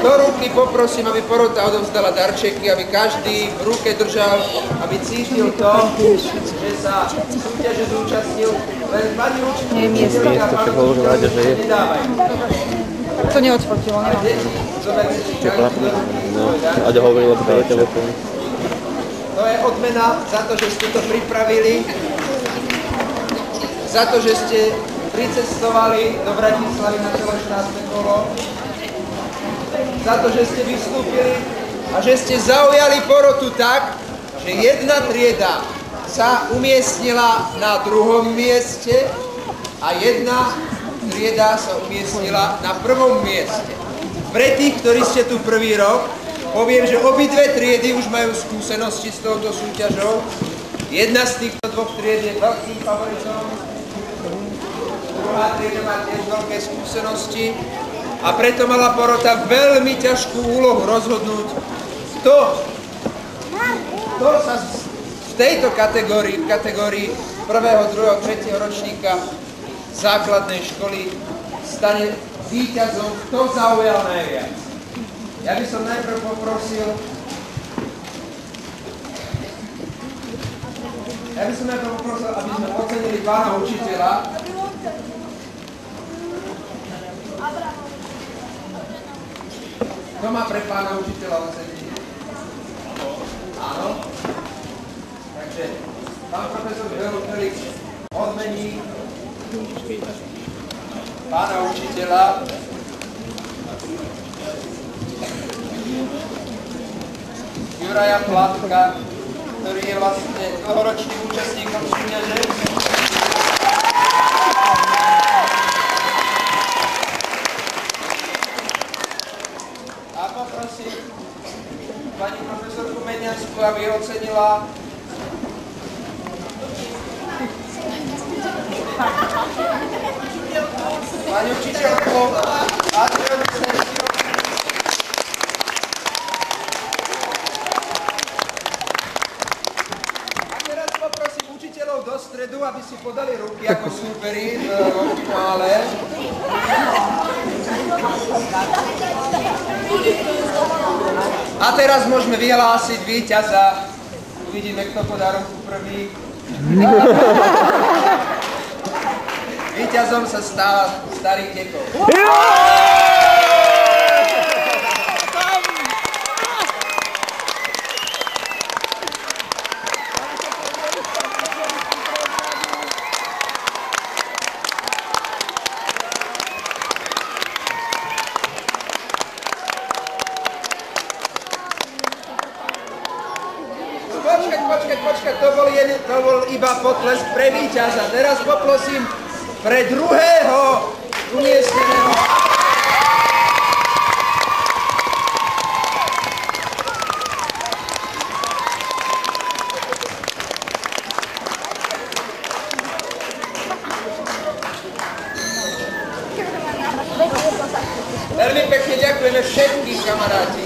Do ruky poprosím, aby porota odovzdala darčeky, aby každý v ruke držal, aby cítil to, že sa súťaže zúčastnil. Len pani učiteľka a pán učiteľ nedávajú. To neodfotilo, nemám. No, Aďa hovorila po telefónu. To je odmena za to, že ste to pripravili, za to, že ste pricestovali do Bratislavy na celoštátne kolo, za to, že ste vystúpili a že ste zaujali porotu tak, že jedna trieda sa umiestnila na druhom mieste a jedna trieda sa umiestnila na prvom mieste. Pre tých, ktorí ste tu prvý rok, poviem, že obidve triedy už majú skúsenosti s touto súťažou. Jedna z týchto dvoch tried je veľkým favoritom, druhá trieda má tiež veľké skúsenosti a preto mala porota veľmi ťažkú úlohu rozhodnúť, kto sa v tejto kategórii, v kategórii 1., 2., 3. ročníka základnej školy stane víťazom, kto zaujal najviac. Ja by som najprv poprosil, aby sme ocenili pána učiteľa. Kto má pre pána učiteľa oceniť? Áno. Takže pán profesor Želu Felix odmení pána učiteľa. Juraja Platka, ktorý je vlastne dlhoročným účastníkom súťaže. A poprosím pani profesorku Meniansku, aby ocenila pani učiteľku Adrianu Sensiu. A teraz poprosím učiteľov do stredu, aby si podali ruky ako súperi vo finále. A teraz môžeme vyhlásiť víťaza. Uvidíme, kto podá ruku prvý. Víťazom sa stáva starý Tekov. Počkať, to bol iba potlesk pre víťaza. Teraz poprosím pre druhého umiestneného. Veľmi pekne ďakujeme všetkým, kamaráti.